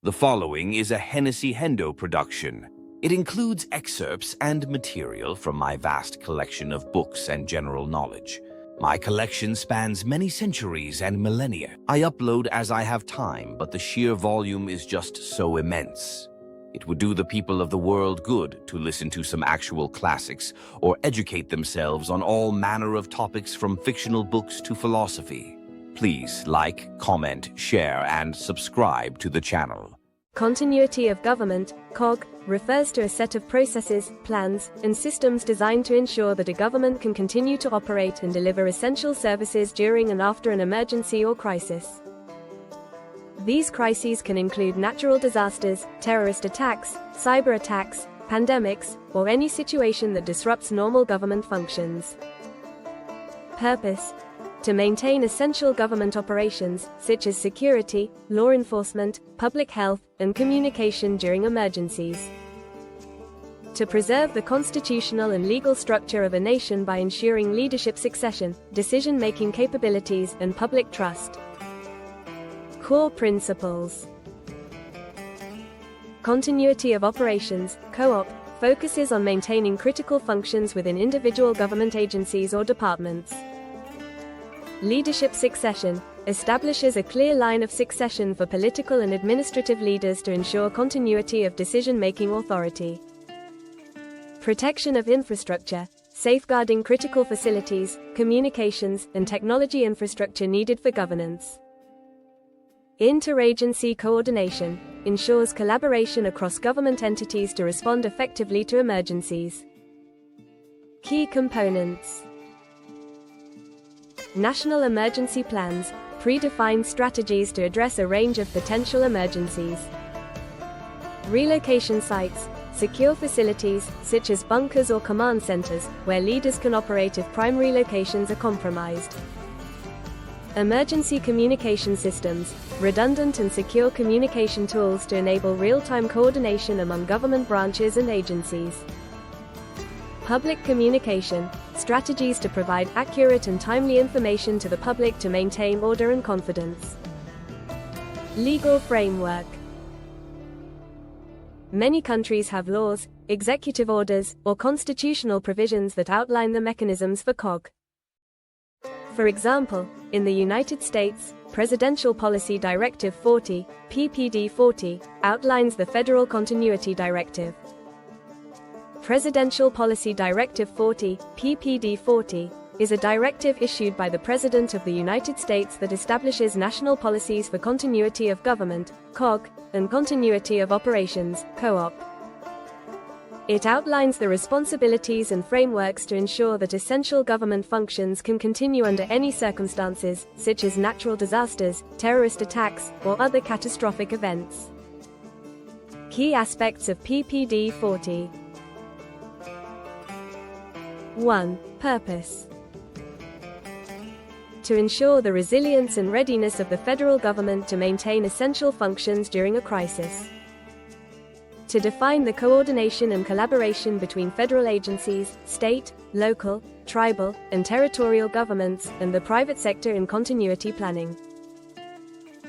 The following is a HennessyHendo production. It includes excerpts and material from my vast collection of books and general knowledge. My collection spans many centuries and millennia. I upload as I have time, but the sheer volume is just so immense. It would do the people of the world good to listen to some actual classics or educate themselves on all manner of topics from fictional books to philosophy. Please like, comment, share, and subscribe to the channel. Continuity of Government (COG) refers to a set of processes, plans, and systems designed to ensure that a government can continue to operate and deliver essential services during and after an emergency or crisis. These crises can include natural disasters, terrorist attacks, cyber attacks, pandemics, or any situation that disrupts normal government functions. Purpose: to maintain essential government operations, such as security, law enforcement, public health, and communication during emergencies. To preserve the constitutional and legal structure of a nation by ensuring leadership succession, decision-making capabilities, and public trust. Core principles. Continuity of operations, COOP, focuses on maintaining critical functions within individual government agencies or departments. Leadership succession establishes a clear line of succession for political and administrative leaders to ensure continuity of decision-making authority. Protection of infrastructure, safeguarding critical facilities, communications, and technology infrastructure needed for governance. Interagency coordination ensures collaboration across government entities to respond effectively to emergencies. Key components. National emergency plans predefine strategies to address a range of potential emergencies. Relocation sites secure facilities, such as bunkers or command centers, where leaders can operate if primary locations are compromised. Emergency communication systems redundant and secure communication tools to enable real-time coordination among government branches and agencies. Public communication strategies to provide accurate and timely information to the public to maintain order and confidence. Legal framework. Many countries have laws, executive orders, or constitutional provisions that outline the mechanisms for COG. For example, in the United States, Presidential Policy Directive 40, PPD 40, outlines the Federal Continuity Directive. Presidential Policy Directive 40, PPD 40, is a directive issued by the President of the United States that establishes national policies for continuity of government, COG, and continuity of operations, COOP. It outlines the responsibilities and frameworks to ensure that essential government functions can continue under any circumstances, such as natural disasters, terrorist attacks, or other catastrophic events. Key aspects of PPD 40. 1. Purpose. To ensure the resilience and readiness of the federal government to maintain essential functions during a crisis. To define the coordination and collaboration between federal agencies, state, local, tribal, and territorial governments, and the private sector in continuity planning.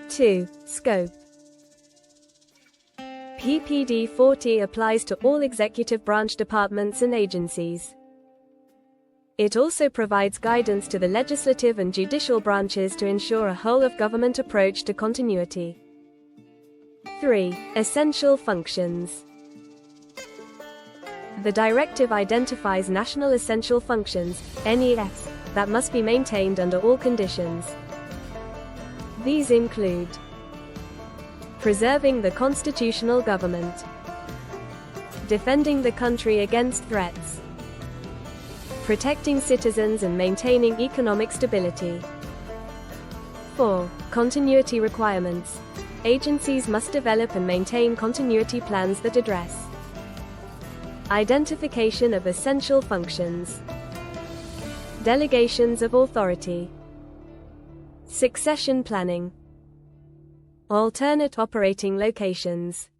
2. Scope. PPD 40 applies to all executive branch departments and agencies. It also provides guidance to the legislative and judicial branches to ensure a whole-of-government approach to continuity. 3. Essential functions. The directive identifies national essential functions, NEFs, that must be maintained under all conditions. These include preserving the constitutional government, defending the country against threats, protecting citizens and maintaining economic stability. 4. Continuity requirements. Agencies must develop and maintain continuity plans that address identification of essential functions, delegations of authority, succession planning, alternate operating locations,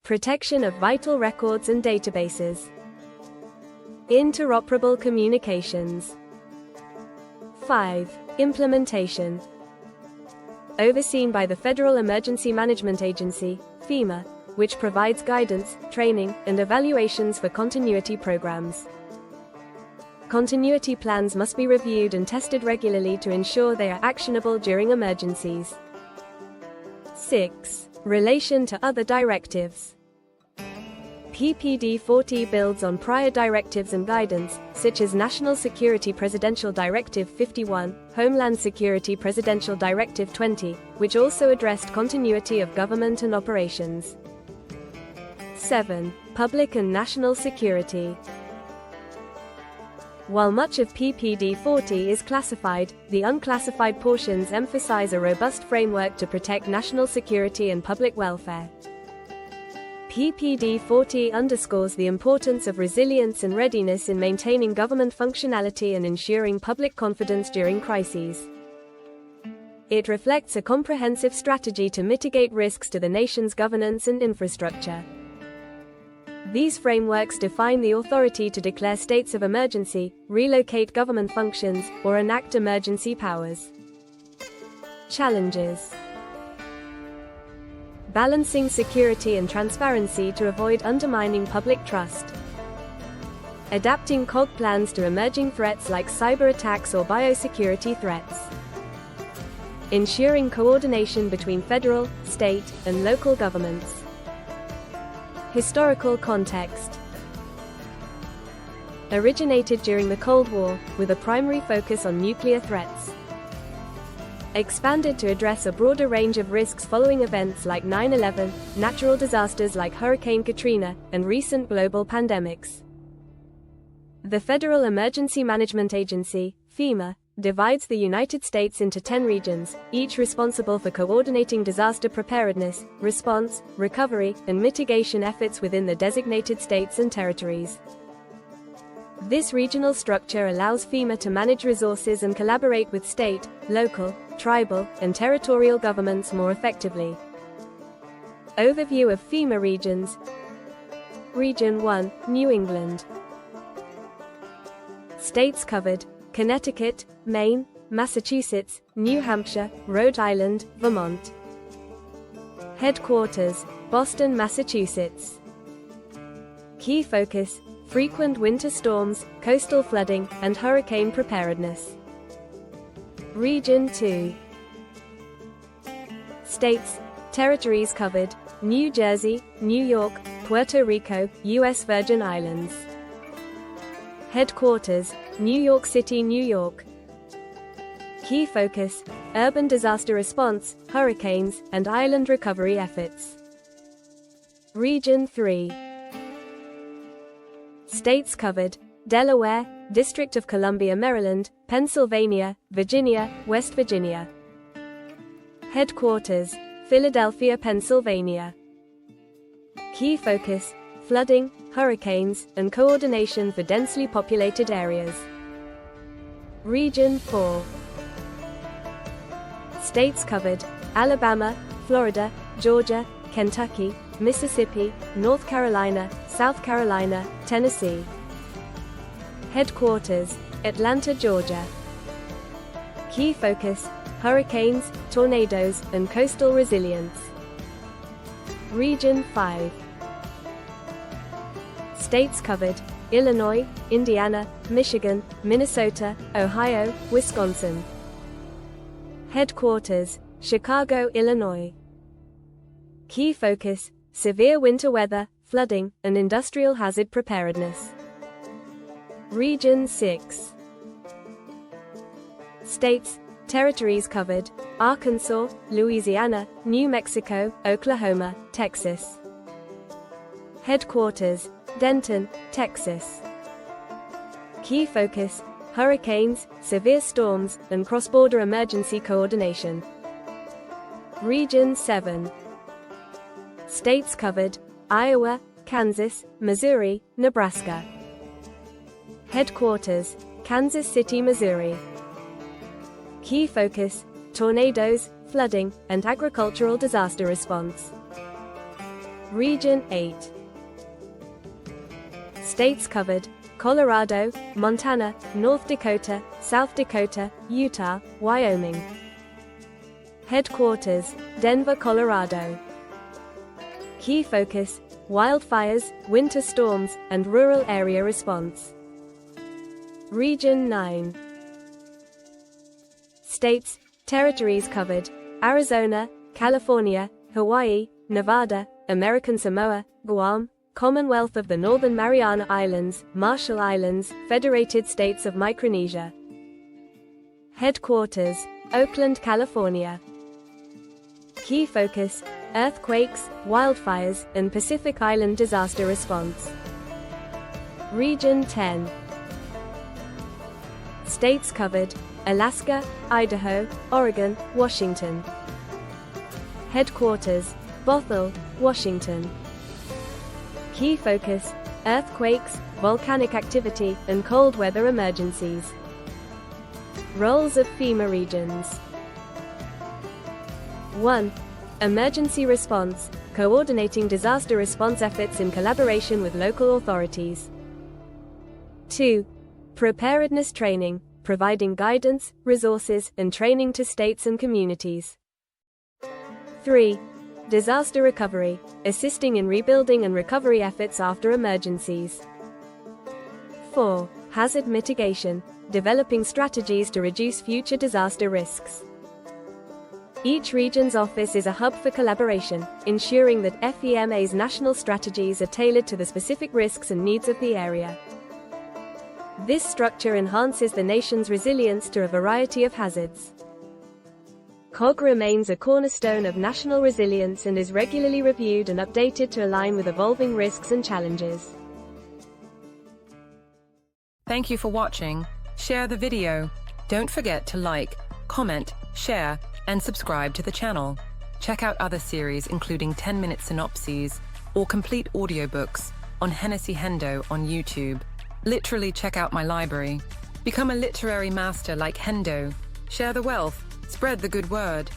protection of vital records and databases, interoperable communications. 5. Implementation. overseen by the Federal Emergency Management Agency, FEMA, which provides guidance, training, and evaluations for continuity programs. Continuity plans must be reviewed and tested regularly to ensure they are actionable during emergencies. 6. Relation to other directives. PPD-40 builds on prior directives and guidance, such as National Security Presidential Directive 51, Homeland Security Presidential Directive 20, which also addressed continuity of government and operations. 7. Public and national security. While much of PPD-40 is classified, the unclassified portions emphasize a robust framework to protect national security and public welfare. PPD-40 underscores the importance of resilience and readiness in maintaining government functionality and ensuring public confidence during crises. It reflects a comprehensive strategy to mitigate risks to the nation's governance and infrastructure. These frameworks define the authority to declare states of emergency, relocate government functions, or enact emergency powers. Challenges. Balancing security and transparency to avoid undermining public trust. Adapting COG plans to emerging threats like cyberattacks or biosecurity threats. Ensuring coordination between federal, state, and local governments. Historical context. Originated during the Cold War, with a primary focus on nuclear threats. Expanded to address a broader range of risks following events like 9/11, natural disasters like Hurricane Katrina, and recent global pandemics. The Federal Emergency Management Agency, FEMA, divides the United States into 10 regions, each responsible for coordinating disaster preparedness, response, recovery, and mitigation efforts within the designated states and territories. This regional structure allows FEMA to manage resources and collaborate with state, local, tribal, and territorial governments more effectively. Overview of FEMA regions. Region 1, New England. States covered: Connecticut, Maine, Massachusetts, New Hampshire, Rhode Island, Vermont. Headquarters: Boston, Massachusetts. Key focus: frequent winter storms, coastal flooding, and hurricane preparedness. Region 2. States, territories covered: New Jersey, New York, Puerto Rico, U.S. Virgin Islands. Headquarters: New York City, New York. Key focus: urban disaster response, hurricanes, and island recovery efforts. Region 3. States covered: Delaware, District of Columbia, Maryland, Pennsylvania, Virginia, West Virginia. Headquarters: Philadelphia, Pennsylvania. Key focus: flooding, hurricanes, and coordination for densely populated areas. Region 4. States covered: Alabama, Florida, Georgia, Kentucky, Mississippi, North Carolina, South Carolina, Tennessee. Headquarters: Atlanta, Georgia. Key focus: hurricanes, tornadoes, and coastal resilience. Region 5. States covered: Illinois, Indiana, Michigan, Minnesota, Ohio, Wisconsin. Headquarters: Chicago, Illinois. Key focus: severe winter weather, flooding, and industrial hazard preparedness. Region 6. States, territories covered: Arkansas, Louisiana, New Mexico, Oklahoma, Texas. Headquarters: Denton, Texas. Key focus: hurricanes, severe storms, and cross-border emergency coordination. Region 7. States covered: Iowa, Kansas, Missouri, Nebraska. Headquarters: Kansas City, Missouri. Key focus: tornadoes, flooding, and agricultural disaster response. Region 8. States covered: Colorado, Montana, North Dakota, South Dakota, Utah, Wyoming. Headquarters, Denver, Colorado. Key focus, wildfires, winter storms, and rural area response. Region 9. States, territories covered: Arizona, California, Hawaii, Nevada, American Samoa, Guam, Commonwealth of the Northern Mariana Islands, Marshall Islands, Federated States of Micronesia. Headquarters, Oakland, California. Key focus, earthquakes, wildfires, and Pacific Island disaster response. Region 10. States covered: Alaska, Idaho, Oregon, Washington. Headquarters, Bothell, Washington. Key focus, earthquakes, volcanic activity, and cold weather emergencies. Roles of FEMA regions. 1. Emergency response, coordinating disaster response efforts in collaboration with local authorities. 2. Preparedness training, providing guidance, resources, and training to states and communities. 3. Disaster recovery, assisting in rebuilding and recovery efforts after emergencies. 4. Hazard mitigation, developing strategies to reduce future disaster risks. Each region's office is a hub for collaboration, ensuring that FEMA's national strategies are tailored to the specific risks and needs of the area. This structure enhances the nation's resilience to a variety of hazards. COG remains a cornerstone of national resilience and is regularly reviewed and updated to align with evolving risks and challenges. Thank you for watching. Share the video. Don't forget to like, comment, share, and subscribe to the channel. Check out other series including 10-minute synopses or complete audiobooks on HennessyHendo on YouTube. Literally check out my library. Become a literary master like Hendo. Share the wealth. Spread the good word.